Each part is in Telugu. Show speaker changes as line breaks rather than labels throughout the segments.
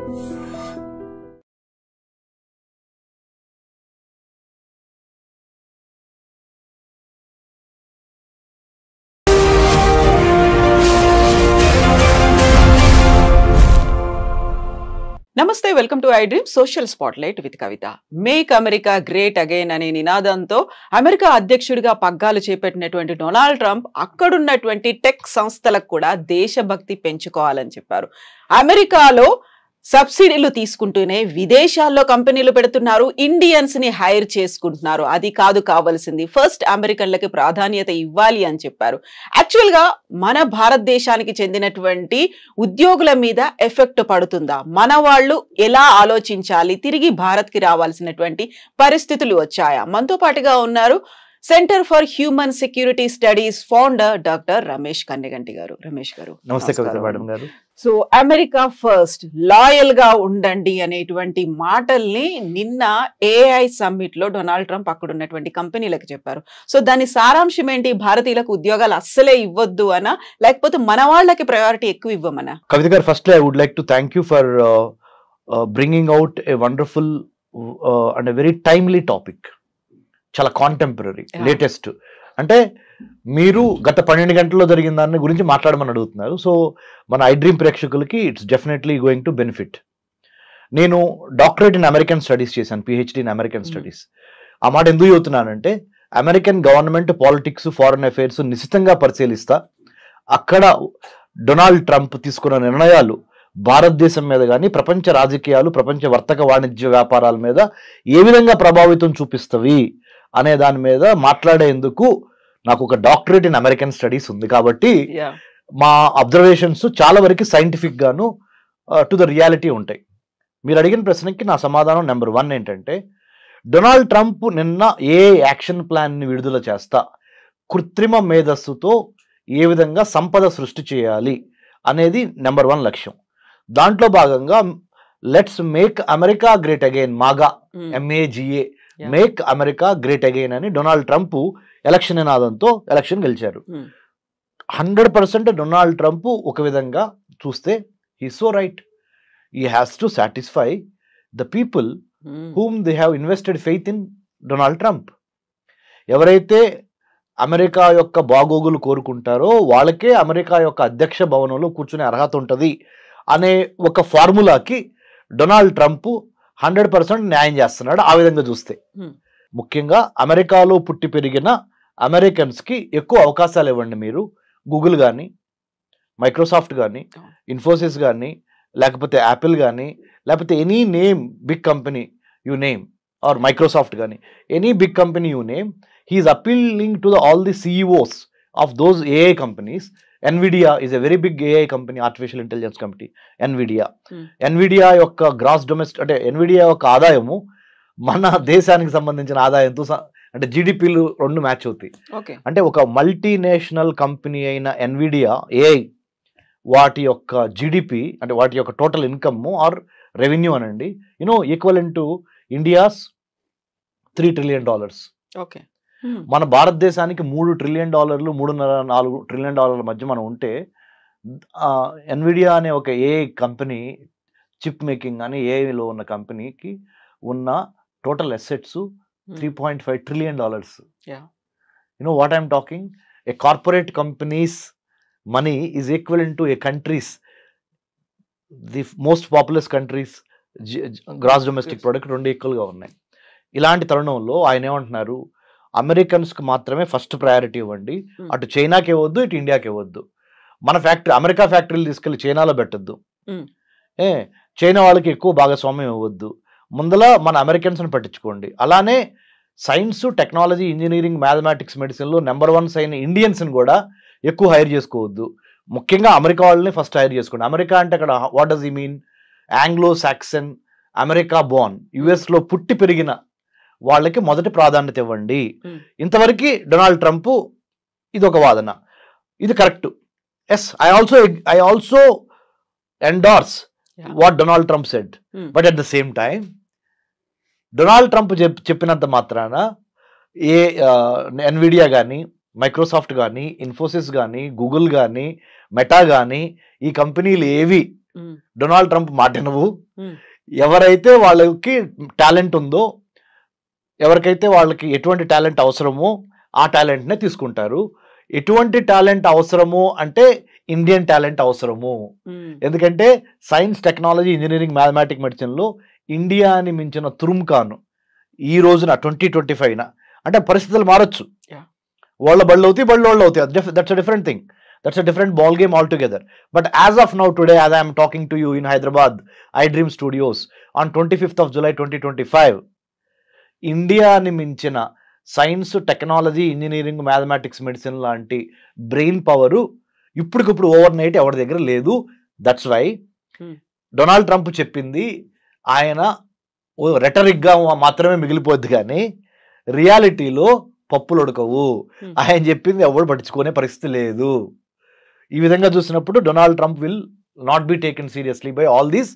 నమస్తే, welcome to I dream social spotlight with Kavitha. Make America great again అనే నినాదంతో అమెరికా అధ్యక్షుడిగా పగ్గాలు చేపట్టినటువంటి డొనాల్డ్ ట్రంప్ అక్కడున్నటువంటి టెక్ సంస్థలకు కూడా దేశభక్తి పెంచుకోవాలని చెప్పారు. అమెరికాలో సబ్సిడీలు తీసుకుంటూనే విదేశాల్లో కంపెనీలు పెడుతున్నారు, ఇండియన్స్ ని హైర్ చేసుకుంటున్నారు. అది కాదు కావాల్సింది, ఫస్ట్ అమెరికన్లకి ప్రాధాన్యత ఇవ్వాలి అని చెప్పారు. యాక్చువల్ గా మన భారతదేశానికి చెందినటువంటి ఉద్యోగుల మీద ఎఫెక్ట్ పడుతుందా, మన వాళ్ళు ఎలా ఆలోచించాలి, తిరిగి భారత్ కి రావాల్సినటువంటి పరిస్థితులు వచ్చాయా? మనతో పాటుగా ఉన్నారు centre for human security studies founder doctor Ramesh Kanneganti గారు. రమేష్ గారు
నమస్తే కవిత మేడం గారు.
సో అమెరికా ఫస్ట్, లాయల్ గా ఉండండి అనేటువంటి మాటల్ని నిన్న ఏఐ సమ్మిట్ లో డొనాల్డ్ ట్రంప్ అక్కడ ఉన్నటువంటి కంపెనీలకు చెప్పారు. సో దాని సారాంశం ఏంటి? భారతీయులకు ఉద్యోగాలు అస్సలే ఇవ్వద్దు అనా, లేకపోతే మన వాళ్ళకి ప్రయారిటీ ఎక్కువ ఇవ్వమనా?
కవిత గారు, firstly I would like to thank you for bringing out a wonderful and very timely topic. చాలా కాంటెంపరీ, లేటెస్ట్. అంటే మీరు గత 12 గంటల్లో జరిగిన దాని గురించి మాట్లాడమని అడుగుతున్నారు. సో మన ఐ డ్రీమ్ ప్రేక్షకులకి it's definitely going to benefit. నేను డాక్టరేట్ ఇన్ అమెరికన్ స్టడీస్ చేశాను, పిహెచ్డి ఇన్ అమెరికన్ స్టడీస్. ఆ మాట ఎందుకు చెబుతున్నానంటే, American government politics, foreign affairs నిశ్చితంగా పరిశీలిస్తా. అక్కడ డొనాల్డ్ ట్రంప్ తీసుకున్న నిర్ణయాలు భారతదేశం మీద కానీ, ప్రపంచ రాజకీయాలు, ప్రపంచ వర్తక వాణిజ్య వ్యాపారాల మీద ఏ విధంగా ప్రభావితం చూపిస్తవి అనే దాని మీద మాట్లాడేందుకు నాకు ఒక డాక్టరేట్ ఇన్ అమెరికన్ స్టడీస్ ఉంది. కాబట్టి మా అబ్జర్వేషన్స్ చాలా వరకు సైంటిఫిక్ గాను టు ద రియాలిటీ ఉంటాయి. మీరు అడిగిన ప్రశ్నకి నా సమాధానం నెంబర్ 1 ఏంటంటే, డొనాల్డ్ ట్రంప్ నిన్న ఏ యాక్షన్ ప్లాన్ని విడుదల చేస్తా, కృత్రిమ మేధస్సుతో ఏ విధంగా సంపద సృష్టి చేయాలి అనేది నెంబర్ 1 లక్ష్యం. దాంట్లో భాగంగా let's make America great again, MAGA MAGA, make America great again అని డొనాల్డ్ ట్రంప్ ఎలక్షన్ నినాదంతో ఎలక్షన్ గెలిచారు. 100% డొనాల్డ్ ట్రంప్ ఒక విధంగా చూస్తే he so right. He has to satisfy the people whom they have invested faith in Donald Trump. ఎవరైతే అమెరికా యొక్క బాగోగులు కోరుకుంటారో వాళ్ళకే అమెరికా యొక్క అధ్యక్ష భవనంలో కూర్చునే అర్హత ఉంటుంది అనే ఒక ఫార్ములాకి డొనాల్డ్ ట్రంప్ 100% న్యాయం చేస్తున్నాడు. ఆ విధంగా చూస్తే ముఖ్యంగా అమెరికాలో పుట్టి పెరిగిన అమెరికన్స్కి ఎక్కువ అవకాశాలు ఇవ్వండి. మీరు గూగుల్ కానీ, మైక్రోసాఫ్ట్ కానీ, ఇన్ఫోసిస్ కానీ, లేకపోతే యాపిల్ కానీ, లేకపోతే any name big company you name, or Microsoft కానీ, any big company you name, he's appealing to all the CEOs of those AI companies. NVIDIA is a very big AI company, artificial intelligence company, NVIDIA యొక్క గ్రాస్ డొమెస్టిక్, అంటే NVIDIA యొక్క ఆదాయము మన దేశానికి సంబంధించిన ఆదాయంతో అంటే GDPలు 2 మ్యాచ్ అవుతాయి. అంటే ఒక మల్టీనేషనల్ కంపెనీ అయిన NVIDIA AI వాటి యొక్క GDP, అంటే వాటి యొక్క టోటల్ ఇన్కమ్ ఆర్ రెవెన్యూ అనండి, equivalent to India's $3 trillion.
Okay,
మన భారతదేశానికి $3 trillion, $3.5-4 trillion మధ్య మనం ఉంటే, NVIDIA అనే ఒక AI కంపెనీ, చిప్ మేకింగ్ అని ఏఐలో ఉన్న కంపెనీకి ఉన్న total assets $3.5 trillion. You know what I'm talking? A corporate company's money is equivalent to a country's, the most populous countries gross domestic product 2 ఈక్వల్గా ఉన్నాయి. ఇలాంటి తరుణంలో ఆయన ఏమంటున్నారు, అమెరికన్స్కి మాత్రమే ఫస్ట్ ప్రయారిటీ ఇవ్వండి, అటు చైనాకి ఇవ్వద్దు, ఇటు ఇండియాకి ఇవ్వద్దు. మన ఫ్యాక్టరీ, అమెరికా ఫ్యాక్టరీలు తీసుకెళ్ళి చైనాలో పెట్టద్దు, చైనా వాళ్ళకి ఎక్కువ భాగస్వామ్యం ఇవ్వద్దు, ముందల మన అమెరికన్స్ని పట్టించుకోండి. అలానే సైన్స్, టెక్నాలజీ, ఇంజనీరింగ్, మ్యాథమెటిక్స్, మెడిసిన్లో నెంబర్ 1 అయిన ఇండియన్స్ని కూడా ఎక్కువ హైర్ చేసుకోవద్దు. ముఖ్యంగా అమెరికా వాళ్ళని ఫస్ట్ హైర్ చేసుకోండి. అమెరికా అంటే అక్కడ what does he mean? Anglo Saxon, America Born, యుఎస్లో పుట్టి పెరిగిన వాళ్ళకి మొదటి ప్రాధాన్యత ఇవ్వండి. ఇంతవరకు డొనాల్డ్ ట్రంప్ ఇది ఒక వాదన, ఇది correct. Yes, I also endorse what Donald Trump said. But at the same time Donald Trump చెప్పినంత మాత్రాన ఎన్విడియా కానీ, మైక్రోసాఫ్ట్ కానీ, ఇన్ఫోసిస్ కానీ, గూగుల్ కానీ, మెటా కానీ, ఈ కంపెనీలు ఏవి డొనాల్డ్ ట్రంప్ మాట వినవు.
Hmm.
ఎవరైతే వాళ్ళకి టాలెంట్ ఉందో, ఎవరికైతే వాళ్ళకి ఎటువంటి టాలెంట్ అవసరమో ఆ టాలెంట్నే తీసుకుంటారు. ఎటువంటి టాలెంట్ అవసరము అంటే ఇండియన్ టాలెంట్ అవసరము. ఎందుకంటే సైన్స్, టెక్నాలజీ, ఇంజనీరింగ్, మ్యాథమెటిక్, మెడిసిన్లో ఇండియాని మించిన తురుంకాను ఈ రోజున 2025 అంటే పరిస్థితులు మారచ్చు. వాళ్ళ బళ్ళు అవుతాయి, వాళ్ళు అవుతాయి. That's a different thing. That's a different ball game altogether. But as of now, today, as I am talking to you in Hyderabad, iDream Studios, on 25th of July 2025, ఇండియాని మించిన science, technology, engineering, mathematics, medicine లాంటి బ్రెయిన్ పవరు ఇప్పటికిప్పుడు ఓవర్ నైట్ ఎవరి దగ్గర లేదు. దట్స్ వై డొనాల్డ్ ట్రంప్ చెప్పింది ఆయన రెటరిక్గా మాత్రమే మిగిలిపోద్ది, కానీ రియాలిటీలో పప్పులు ఉడకవు. ఆయన చెప్పింది ఎవరు పట్టించుకునే పరిస్థితి లేదు. ఈ విధంగా చూసినప్పుడు Donald Trump will not be taken seriously by all these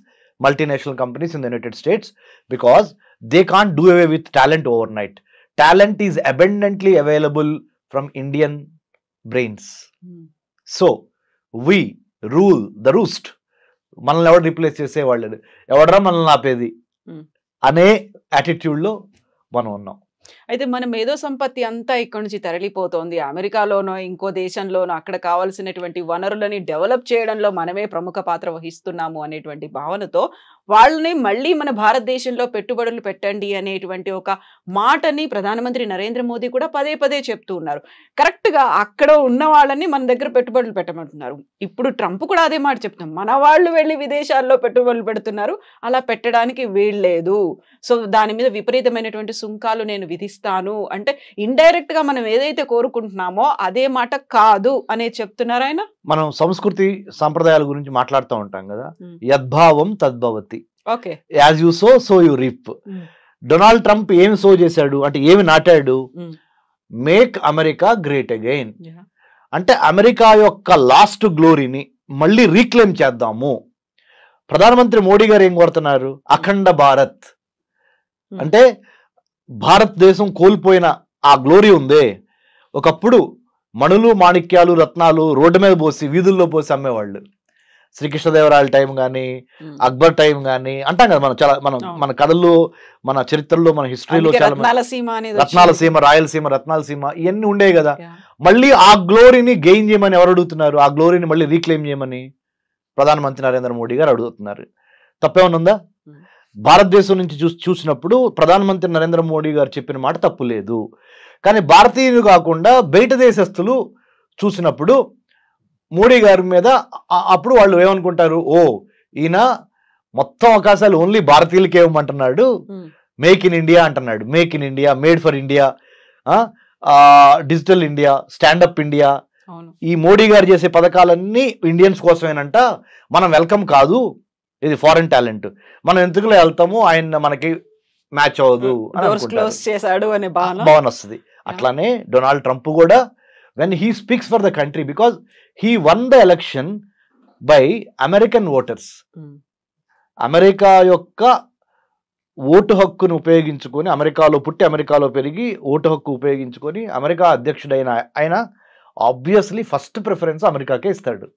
multinational companies in the United states because they can't do away with talent over night. Talent is abundantly available from Indian brains. So we rule the roost. మనల్ని ఎవరు రీప్లేస్ చేసేవాళ్ళు, ఎవడరా మనల్ని ఆపేది అనే యాటిట్యూడ్లో మనం ఉన్నాం.
అయితే మన మేధో సంపత్తి అంతా ఇక్కడ నుంచి తరలిపోతోంది. అమెరికాలోనో ఇంకో దేశంలోనో అక్కడ కావాల్సినటువంటి వనరులని డెవలప్ చేయడంలో మనమే ప్రముఖ పాత్ర వహిస్తున్నాము అనేటువంటి భావనతో వాళ్ళని మళ్ళీ మన భారతదేశంలో పెట్టుబడులు పెట్టండి అనేటువంటి ఒక మాటని ప్రధానమంత్రి నరేంద్ర మోదీ కూడా పదే పదే చెప్తూ ఉన్నారు. కరెక్ట్గా అక్కడ ఉన్న వాళ్ళని మన దగ్గర పెట్టుబడులు పెట్టమంటున్నారు. ఇప్పుడు ట్రంప్ కూడా అదే మాట చెప్తున్నాం, మన వాళ్ళు వెళ్ళి విదేశాల్లో పెట్టుబడులు పెడుతున్నారు, అలా పెట్టడానికి వీల్లేదు. సో దాని మీద విపరీతమైనటువంటి సుంకాలు నేను విధిస్తాను అంటే ఇండైరెక్ట్ గా మనం ఏదైతే కోరుకుంటున్నామో అదే మాట కాదు అనే చెప్తున్నారు ఆయన.
మనం సంస్కృతి సంప్రదాయాల గురించి మాట్లాడుతూ ఉంటాం కదా, యద్భావం తద్భవతి, as you sow so you reap. Donald Trump ఏమి సో చేశాడు అంటే ఏమి నాటాడు? Make America great again. అంటే అమెరికా యొక్క లాస్ట్ గ్లోరీని మళ్ళీ రీక్లెయిమ్ చేద్దాము. ప్రధానమంత్రి మోడీ గారు ఏం కోరుతున్నారు? అఖండ భారత్. అంటే భారతదేశం కోల్పోయిన ఆ గ్లోరీ ఉందే, ఒకప్పుడు మణులు, మాణిక్యాలు, రత్నాలు రోడ్డు మీద పోసి వీధుల్లో పోసి అమ్మేవాళ్ళు. శ్రీకృష్ణదేవరాయల టైం కానీ, అక్బర్ టైం కానీ అంటాం కదా మనం. చాలా మన కథల్లో, మన చరిత్రలో, మన హిస్టరీలో చాలా రత్నాలసీమ, రాయలసీమ, రత్నాలసీమ ఇవన్నీ ఉండేవి కదా. మళ్ళీ ఆ గ్లోరీని గెయిన్ చేయమని ఎవరు అడుగుతున్నారు? ఆ గ్లోరీని మళ్ళీ రీక్లెయిమ్ చేయమని ప్రధానమంత్రి నరేంద్ర మోడీ గారు అడుగుతున్నారు. తప్పేమన్నా ఉందా? భారతదేశం నుంచి చూసినప్పుడు ప్రధానమంత్రి నరేంద్ర మోడీ గారు చెప్పిన మాట తప్పు లేదు. కానీ భారతీయులు కాకుండా బయట దేశస్తులు చూసినప్పుడు మోడీ గారి మీద అప్పుడు వాళ్ళు ఏమనుకుంటారు? ఓ, ఈయన మొత్తం అవకాశాలు ఓన్లీ భారతీయులకే ఇవ్వమంటున్నాడు, మేక్ ఇన్ ఇండియా అంటున్నాడు. Make in India, made for India, digital India, stand up India, ఈ మోడీ గారు చేసే పథకాలన్నీ ఇండియన్స్ కోసమేనంట. మనం వెల్కమ్ కాదు, ఇది ఫారెన్ టాలెంట్, మనం ఎందుకులో వెళ్తాము, ఆయన మనకి మ్యాచ్ అవ్వదు అని భావన వస్తుంది. అట్లానే డొనాల్డ్ ట్రంప్ కూడా when he speaks for the country, because he one the election by American voters. America యొక్క ఓటు హక్కును ఉపయోగించుకొని, అమెరికాలో పుట్టి అమెరికాలో పెరిగి ఓటు హక్కు ఉపయోగించుకొని అమెరికా అధ్యక్షుడైన ఆయన ఆబ్వియస్లీ ఫస్ట్ ప్రిఫరెన్స్ అమెరికాకే ఇస్తాడు.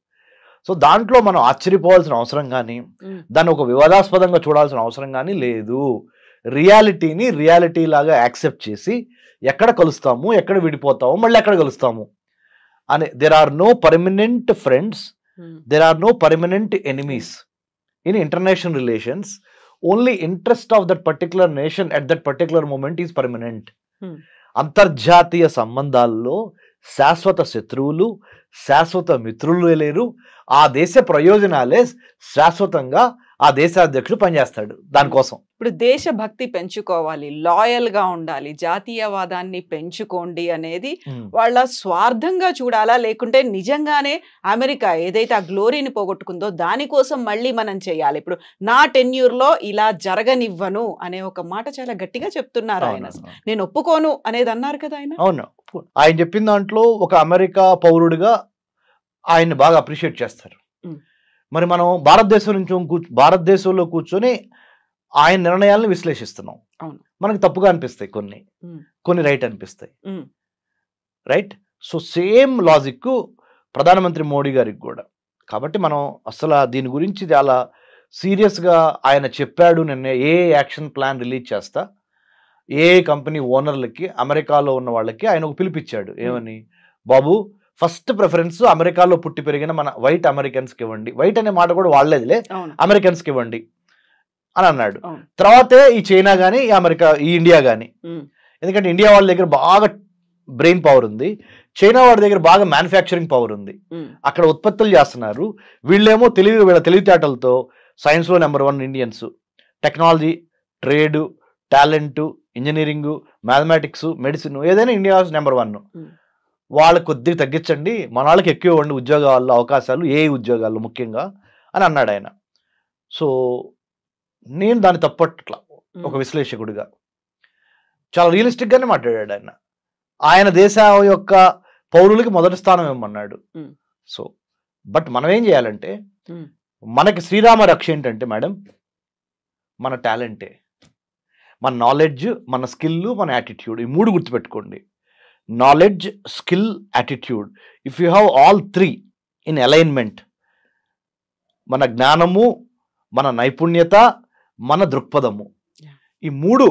సో దాంట్లో మనం ఆశ్చర్యపోవాల్సిన అవసరం కానీ, దాన్ని ఒక వివాదాస్పదంగా చూడాల్సిన అవసరం కానీ లేదు. రియాలిటీని రియాలిటీ లాగా యాక్సెప్ట్ చేసి ఎక్కడ కలుస్తాము, ఎక్కడ విడిపోతాము, మళ్ళీ ఎక్కడ కలుస్తాము అని. There are no permanent friends, there are no permanent enemies in international relations. Only interest of that particular nation at that particular moment is permanent. అంతర్జాతీయ సంబంధాల్లో శాశ్వత శత్రువులు, శాశ్వత మిత్రులు లేరు. ఆ దేశ ప్రయోజనాలే శాశ్వతంగా ఆ దేశాధ్యక్షుడు పనిచేస్తాడు దానికోసం.
ఇప్పుడు దేశభక్తి పెంచుకోవాలి, లాయల్ గా ఉండాలి, జాతీయవాదాన్ని పెంచుకోండి అనేది వాళ్ళ స్వార్థంగా చూడాలా, లేకుంటే నిజంగానే అమెరికా ఏదైతే ఆ గ్లోరీని పోగొట్టుకుందో దానికోసం మళ్ళీ మనం చేయాలి? ఇప్పుడు నా టెన్యూర్ లో ఇలా జరగనివ్వను అనే ఒక మాట చాలా గట్టిగా చెప్తున్నారు ఆయన. నేను ఒప్పుకోను అనేది అన్నారు కదా ఆయన.
అవును, ఆయన చెప్పిన దాంట్లో ఒక అమెరికా పౌరుడిగా ఆయన్ని బాగా అప్రిషియేట్ చేస్తారు. మరి మనం భారతదేశంలో కూర్చొని ఆయన నిర్ణయాలను విశ్లేషిస్తున్నాం. మనకు తప్పుగా అనిపిస్తాయి కొన్ని రైట్ అనిపిస్తాయి. రైట్. సో సేమ్ లాజిక్ ప్రధానమంత్రి మోడీ గారికి కూడా కాబట్టి మనం అసలు దీని గురించి చాలా సీరియస్గా ఆయన చెప్పాడు. నిన్న ఏ యాక్షన్ ప్లాన్ రిలీజ్ చేస్తా, ఏ కంపెనీ ఓనర్లకి అమెరికాలో ఉన్న వాళ్ళకి ఆయన ఒక పిలిపించాడు. ఏమని, బాబు ఫస్ట్ ప్రిఫరెన్స్ అమెరికాలో పుట్టి పెరిగిన మన వైట్ అమెరికన్స్కి ఇవ్వండి. వైట్ అనే మాట కూడా వాడలేదులే, అమెరికన్స్కి ఇవ్వండి అని అన్నాడు. తర్వాతే ఈ చైనా కానీ ఈ ఇండియా కానీ, ఎందుకంటే ఇండియా వాళ్ళ దగ్గర బాగా బ్రెయిన్ పవర్ ఉంది, చైనా వాడి దగ్గర బాగా మ్యానుఫ్యాక్చరింగ్ పవర్ ఉంది, అక్కడ ఉత్పత్తులు చేస్తున్నారు. వీళ్ళేమో వీళ్ళ తెలివితేటలతో సైన్స్లో number 1 Indians, technology, trade, talent, engineering, mathematics, medicine, ఏదైనా ఇండియా నెంబర్ 1. వాళ్ళకి కొద్దిగా తగ్గించండి, మన వాళ్ళకి ఎక్కువ ఇవ్వండి ఉద్యోగాల్లో అవకాశాలు, ఏ ఉద్యోగాల్లో ముఖ్యంగా అని అన్నాడు ఆయన. సో నేను దాన్ని తప్పట్లా ఒక విశ్లేషకుడిగా, చాలా రియలిస్టిక్గానే మాట్లాడాడు ఆయన. ఆయన దేశం యొక్క పౌరులకి మొదటి స్థానం ఇవ్వమన్నాడు. సో బట్ మనం ఏం చేయాలంటే, మనకి శ్రీరామ రక్ష ఏంటంటే మేడం, మన టాలెంటే, మన నాలెడ్జ్, మన స్కిల్, మన యాటిట్యూడ్. ఈ 3 గుర్తుపెట్టుకోండి. Knowledge, skill, attitude. If you have all 3 in alignment, మన జ్ఞానము, మన నైపుణ్యత, మన దృక్పథము, ఈ 3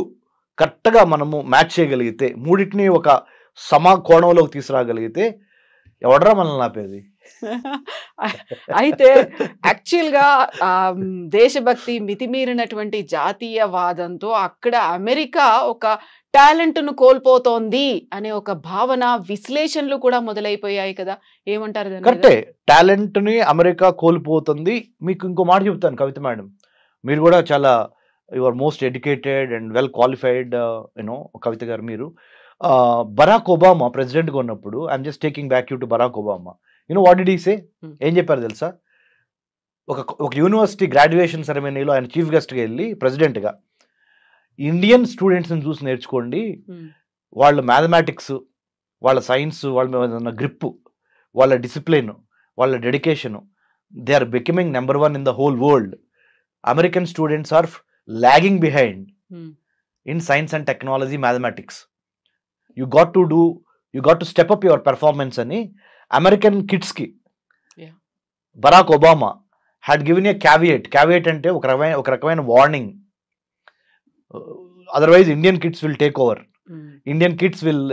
కరెక్ట్గా మనము మ్యాచ్ చేయగలిగితే, 3టిని ఒక సమకోణంలోకి తీసుకురాగలిగితే ఎవడరా మనల్ని ఆపేది?
అయితే యాక్చువల్గా దేశభక్తి, మితిమీరినటువంటి జాతీయవాదంతో అక్కడ అమెరికా ఒక టాలెంట్ను కోల్పోతోంది అనే ఒక భావన, విశ్లేషణలు కూడా మొదలైపోయాయి కదా, ఏమంటారు?
కరెక్టే, టాలెంట్ని అమెరికా కోల్పోతుంది. మీకు ఇంకో మాట చెప్తాను కవిత మేడం, మీరు కూడా చాలా your most educated and well qualified you know Kavitha గారు. మీరు బరాక్ ఒబామా ప్రెసిడెంట్గా ఉన్నప్పుడు, I'm just taking back you to Barack Obama, you know what did he say? ఏం చెప్పారు తెలుసా? ఒక యూనివర్సిటీ గ్రాడ్యుయేషన్ సెరమనీలో ఆయన చీఫ్ గెస్ట్గా వెళ్ళి ప్రెసిడెంట్గా, ఇండియన్ స్టూడెంట్స్ని చూసి నేర్చుకోండి, వాళ్ళ మ్యాథమెటిక్స్, వాళ్ళ సైన్స్, వాళ్ళ గ్రిప్, వాళ్ళ డిసిప్లిన్, వాళ్ళ dedication, they are becoming number 1 in the whole world. American students are lagging behind in science and technology, mathematics. You got to step up your performance ani American kids ki Barack Obama had given a caveat ante oka rakamaina warning. Otherwise Indian kids will take over. Indian kids will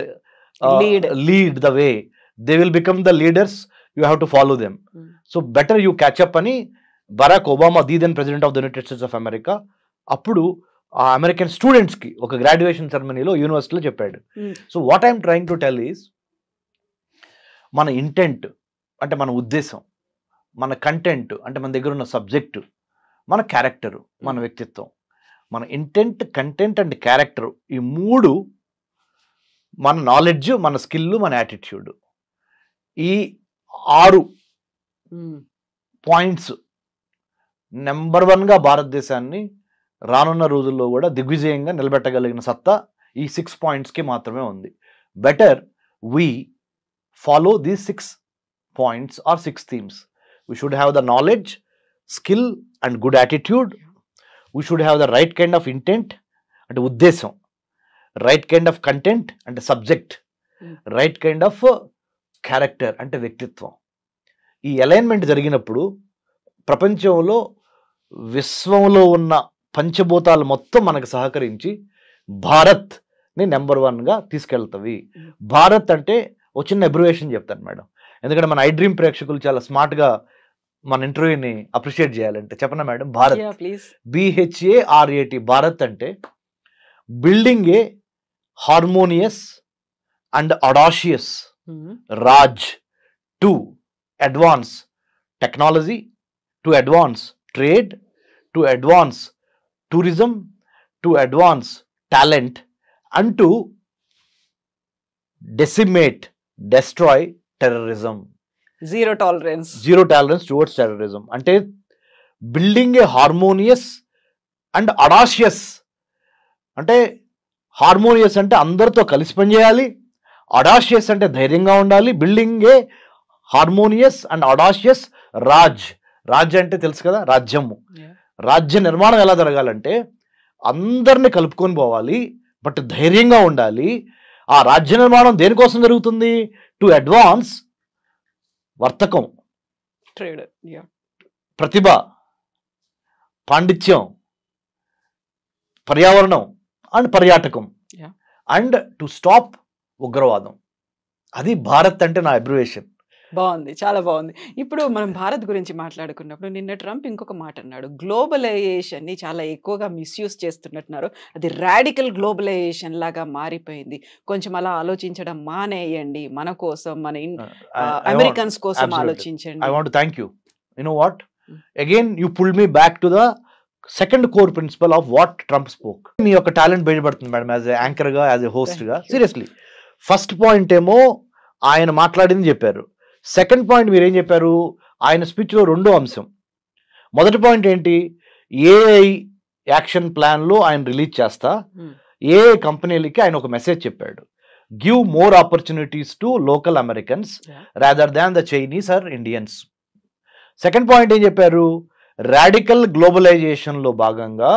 lead the way. They will become the leaders, you have to follow them. So better you catch up ani Barack Obama, the then president of the United States of America, అప్పుడు ఆ అమెరికన్ స్టూడెంట్స్కి ఒక గ్రాడ్యుయేషన్ సెరమనీలో యూనివర్సిటీలో చెప్పాడు. So what I'm trying to tell is, మన ఇంటెంట్ అంటే మన ఉద్దేశం, మన కంటెంట్ అంటే మన దగ్గర ఉన్న సబ్జెక్టు, మన క్యారెక్టరు, మన వ్యక్తిత్వం, మన ఇంటెంట్, కంటెంట్ అండ్ క్యారెక్టర్, ఈ 3 మన నాలెడ్జ్, మన స్కిల్, మన యాటిట్యూడ్, ఈ 6 పాయింట్స్ నెంబర్ 1గా భారతదేశాన్ని రానున్న రోజుల్లో కూడా దిగ్విజయంగా నిలబెట్టగలిగిన సత్తా ఈ 6 పాయింట్స్కి మాత్రమే ఉంది. Better we follow these 6 points or 6 themes. We should have the knowledge, skill and good attitude. We should have the right kind of intent అంటే ఉద్దేశం, రైట్ కైండ్ ఆఫ్ కంటెంట్ అంటే subject, right kind of character అంటే వ్యక్తిత్వం. ఈ అలైన్మెంట్ జరిగినప్పుడు ప్రపంచంలో, విశ్వంలో ఉన్న పంచభూతాలు మొత్తం మనకు సహకరించి భారత్ని నెంబర్ 1గా తీసుకెళ్తావి. భారత్ అంటే ఒక చిన్న అబ్రివేషన్ చెప్తాను మేడం, ఎందుకంటే మన ఐ డ్రీమ్ ప్రేక్షకులు చాలా స్మార్ట్గా మన ఇంటర్వ్యూని అప్రిషియేట్ చేయాలంటే చెప్పనా మేడం? భారత్, BHARAT. భారత్ అంటే building a harmonious and audacious Raj to advance technology, to advance trade, to advance tourism, to advance talent, and to decimate, destroy terrorism.
Zero tolerance
towards terrorism. Ante building a harmonious and audacious, ante harmonious ante andartho kalisi pani cheyali, audacious ante dhairyanga undali. Building a harmonious and audacious రాజ్య అంటే తెలుసు కదా, రాజ్యము. రాజ్య నిర్మాణం ఎలా జరగాలంటే అందరిని కలుపుకొని పోవాలి, బట్ ధైర్యంగా ఉండాలి. ఆ రాజ్య నిర్మాణం దేనికోసం జరుగుతుంది? టు అడ్వాన్స్ వర్తకం,
ట్రేడ్, యా,
ప్రతిభ, పాండిత్యం, పర్యావరణం అండ్ పర్యాటకం,
Yeah.
అండ్ టు స్టాప్ ఉగ్రవాదం. అది భారత్ అంటే నా అబ్రివేషన్.
బాగుంది, చాలా బాగుంది. ఇప్పుడు మనం భారత్ గురించి మాట్లాడుకున్నప్పుడు నిన్న ట్రంప్ ఇంకొక మాట అన్నాడు, గ్లోబలైజేషన్ ని చాలా ఎక్కువగా మిస్యూజ్ చేస్తున్నట్టున్నారు, అది రాడికల్ గ్లోబలైజేషన్ లాగా మారిపోయింది, కొంచెం అలా ఆలోచించడం మానేయండి, మన కోసం, మన అమెరికన్స్ కోసం ఆలోచించండి.
I want to thank you. You know what? Again, you pulled me back to the second core principle of what Trump spoke. మీ యొక్క టాలెంట్ బయటపడుతుంది మేడం, యాజ్ ఎ యాంకర్ గా, యాజ్ ఎ హోస్ట్ గా. సీరియస్లీ, ఫస్ట్ పాయింట్ ఏమో ఆయన మాట్లాడింది చెప్పారు. సెకండ్ పాయింట్ మీరు ఏం చెప్పారు ఆయన స్పీచ్ లో? రెండో అంశం. మొదటి పాయింట్ ఏంటి? ఏఐ యాక్షన్ ప్లాన్ లో ఆయన రిలీజ్ చేస్తా ఏఐ కంపెనీలకి ఆయన ఒక మెసేజ్ చెప్పాడు, give more opportunities to local Americans rather than the Chinese or Indians. Second point ఏం చెప్పారు? రాడికల్ గ్లోబలైజేషన్ లో భాగంగా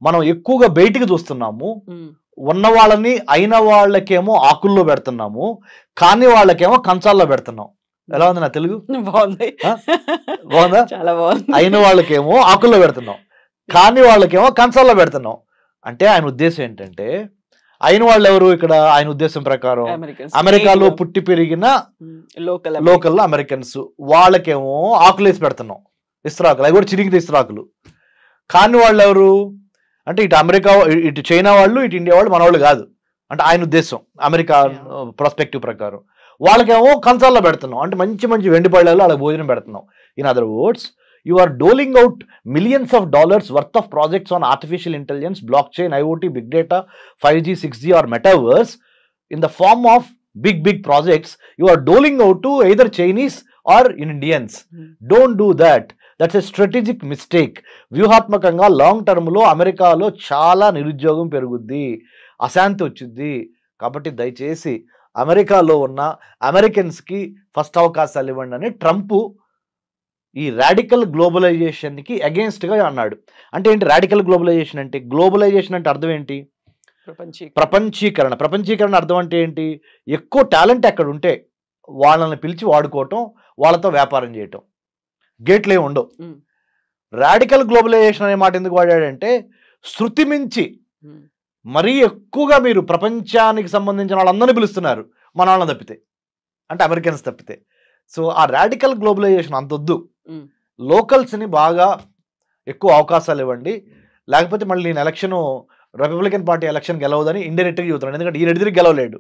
మనం ఎక్కువగా బయటికి చూస్తున్నాము, ఉన్న వాళ్ళని అయిన వాళ్ళకేమో ఆకుల్లో పెడుతున్నాము, కాని వాళ్ళకేమో కంచాల్లో పెడుతున్నాం. ఎలా ఉంది నా తెలుగు?
బాగుంది,
బాగుందా?
చాలా బాగుంది.
అయిన వాళ్ళకేమో ఆకుల్లో పెడుతున్నాం, కాని వాళ్ళకేమో కంచాల్లో పెడుతున్నాం. అంటే ఆయన ఉద్దేశం ఏంటంటే, అయిన వాళ్ళు ఎవరు ఇక్కడ? ఆయన ఉద్దేశం ప్రకారం అమెరికాలో పుట్టి పెరిగిన లోకల్ అమెరికన్స్, వాళ్ళకేమో ఆకులేసి పెడుతున్నాం, ఇస్త్రాకులు, అవి కూడా చిరిగిన ఇస్త్రాకులు. కాని వాళ్ళు ఎవరు అంటే ఇటు అమెరికా, ఇటు చైనా వాళ్ళు, ఇటు ఇండియా వాళ్ళు, మన వాళ్ళు కాదు. అంటే ఆయన ఉద్దేశం అమెరికా ప్రాస్పెక్టివ్ ప్రకారం. వాళ్ళకేమో కంచాల్లో పెడుతున్నాం, అంటే మంచి మంచి వెండి పళ్ళలో వాళ్ళకి భోజనం పెడుతున్నాం. In other words, you are doling out millions of dollars worth of projects on artificial intelligence, blockchain, IoT, big data, 5G, 6G or metaverse in the form of big projects. You are doling out to either Chinese or Indians. Don't do that. That's a strategic mistake. వ్యూహాత్మకంగా లాంగ్ టర్మ్ లో అమెరికాలో చాలా నిరుద్యోగం పెరుగుద్ది, అశాంతి వచ్చింది. కాబట్టి దయచేసి అమెరికాలో ఉన్న అమెరికన్స్ కి ఫస్ట్ అవకాశాలు ఇవ్వండి అని ట్రంప్ ఈ రాడికల్ గ్లోబలైజేషన్ కి అగేన్స్ట్ గా అన్నాడు. అంటే ఏంటి రాడికల్ గ్లోబలైజేషన్ అంటే? గ్లోబలైజేషన్ అంటే అర్థం ఏంటి? ప్రపంచీకరణ. ప్రపంచీకరణ అర్థం అంటే ఏంటి? ఎక్కువ టాలెంట్ ఎక్కడ ఉంటే వాళ్ళని పిలిచి వాడుకోవటం, వాళ్ళతో వ్యాపారం చేయటం, గేట్లే ఉండవు. రాడికల్ గ్లోబలైజేషన్ అనే మాట ఎందుకు వాడాడంటే, శృతి మించి మరీ ఎక్కువగా మీరు ప్రపంచానికి సంబంధించిన వాళ్ళందరినీ పిలుస్తున్నారు, మన వాళ్ళని తప్పితే, అంటే అమెరికన్స్ తప్పితే. సో ఆ రాడికల్ గ్లోబలైజేషన్ అంతొద్దు, లోకల్స్ని బాగా ఎక్కువ అవకాశాలు ఇవ్వండి, లేకపోతే మళ్ళీ నేను ఎలక్షన్ రిపబ్లికన్ పార్టీ ఎలక్షన్ గెలవదని ఇండైరెక్ట్గా చెబుతున్నాను. ఎందుకంటే ఈయన ఎదురు గెలవలేడు,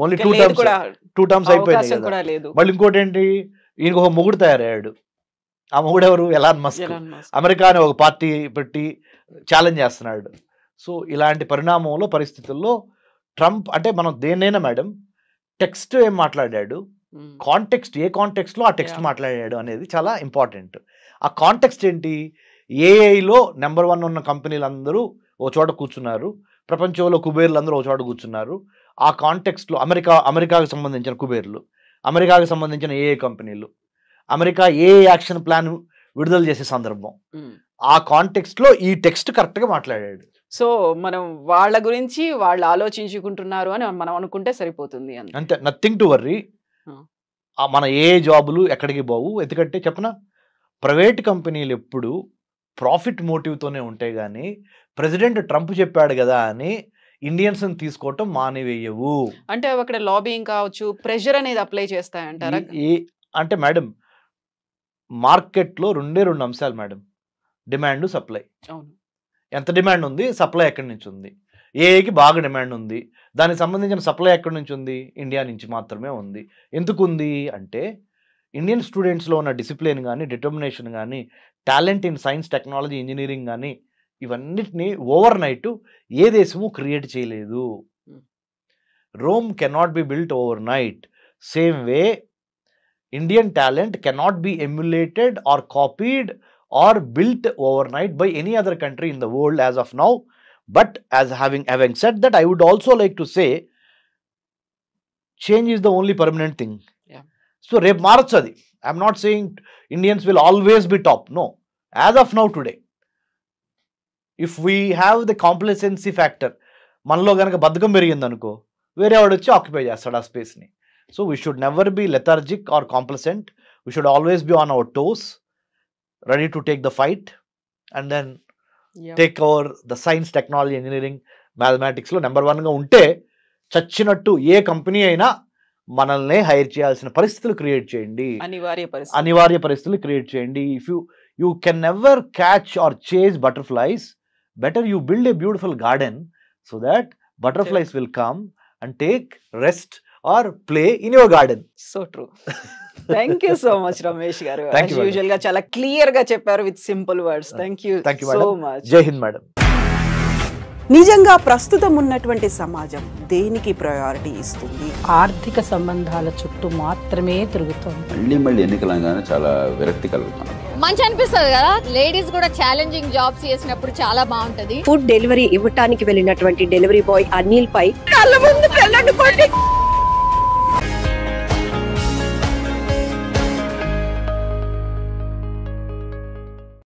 ఓన్లీ టూ టర్మ్స్ అయిపోయింది కదా. మళ్ళీ ఇంకోటి ఏంటి, ఈయనకు ఒక మొగుడు తయారయ్యాడు. ఆ మొగుడు ఎవరు? Elon Musk. అమెరికా అనే ఒక పార్టీ పెట్టి ఛాలెంజ్ చేస్తున్నాడు. సో ఇలాంటి పరిణామంలో పరిస్థితుల్లో ట్రంప్ అంటే మనం దేన్నైనా మేడం టెక్స్ట్ ఏం మాట్లాడాడు, కాంటెక్స్ట్ ఏ కాంటెక్స్ట్ లో ఆ టెక్స్ట్ మాట్లాడాడు అనేది చాలా ఇంపార్టెంట్. ఆ కాంటెక్స్ట్ ఏంటి? ఏఐలో నెంబర్ 1 ఉన్న కంపెనీలు అందరూ ఓ చోట కూర్చున్నారు, ప్రపంచంలో కుబేర్లు అందరూ ఓ చోట కూర్చున్నారు. ఆ కాంటెక్స్ట్ లో అమెరికాకు సంబంధించిన కుబేర్లు, అమెరికాకు సంబంధించిన ఏఐ కంపెనీలు, అమెరికా ఏఐ యాక్షన్ ప్లాన్ విడుదల చేసే సందర్భం, ఆ కాంటెక్స్ట్ లో ఈ టెక్స్ట్ కరెక్ట్ గా మాట్లాడాడు.
సో మనం వాళ్ళ గురించి వాళ్ళు ఆలోచించుకుంటున్నారు అని మనం అనుకుంటే సరిపోతుంది
అంతే, నథింగ్ టు వర్రీ. మన ఏ జాబులు ఎక్కడికి పోవు. ఎందుకంటే చెప్పనా, ప్రైవేట్ కంపెనీలు ఎప్పుడు ప్రాఫిట్ మోటివ్తోనే ఉంటాయి, కానీ ప్రెసిడెంట్ ట్రంప్ చెప్పాడు కదా అని ఇండియన్స్ని తీసుకోవటం మానివేయవు.
అంటే అక్కడ లాబింగ్ కావచ్చు, ప్రెషర్ అనేది అప్లై చేస్తాయంటారా?
అంటే మేడం మార్కెట్లో రెండు అంశాలు మేడం, డిమాండ్ సప్లై. ఎంత డిమాండ్ ఉంది, సప్లై ఎక్కడి నుంచి ఉంది? ఏఐకి బాగా డిమాండ్ ఉంది, దానికి సంబంధించిన సప్లై ఎక్కడి నుంచి ఉంది? ఇండియా నుంచి మాత్రమే ఉంది. ఎందుకు ఉంది అంటే ఇండియన్ స్టూడెంట్స్లో ఉన్న డిసిప్లిన్ కానీ, డిటర్మినేషన్ కానీ, talent in science, technology, engineering కానీ, ఇవన్నిటిని ఓవర్ నైట్ ఏ దేశము క్రియేట్ చేయలేదు. Rome cannot be built overnight. Same way Indian talent cannot be emulated or copied or built overnight by any other country in the world as of now. But as having said that, I would also like to say change is the only permanent thing. So rep marchadi, I am not saying Indians will always be top, no. As of now today, if we have the complacency factor, manlo ganaka badhakam perigindi anuko, vere avadu vachi occupy chestadu aa space ni. So we should never be lethargic or complacent. we should always be on our toes, ready to take the fight, and then take over the science, technology, engineering, mathematics లో నెంబర్ 1 గా ఉంటే చచ్చినట్టు ఏ కంపెనీ అయినా మనల్ని హైర్ చేయాల్సిన పరిస్థితులు క్రియేట్ చేయండి, అనివార్య పరిస్థితులు క్రియేట్ చేయండి. If you can never catch or chase butterflies, better you build a beautiful garden so that butterflies will come and take rest or play in your garden.
So true. Thank you so much, Ramesh garu. As usual ga chala clear ga chepparu with simple words. Thank you so much.
Jai Hind madam.
నిజంగా ప్రస్తుతం ఉన్నటువంటి సమాజం దేనికి ప్రయారిటీ ఇస్తుంది?
ఆర్థిక సంబంధాల చుట్టూ మాత్రమే తిరుగుతుంది.
మళ్ళీ ఎన్నికలంగానే చాలా విరక్తి కలుగుతాం.
మంచి అనిపిస్తుంది కదా, లేడీస్ కూడా ఛాలెంజింగ్ జాబ్స్ చేసినప్పుడు చాలా బాగుంటది.
ఫుడ్ డెలివరీ ఇవ్వటానికి వెళ్ళినటువంటి డెలివరీ బాయ్ అనిల్ పై కళ్ళ ముందు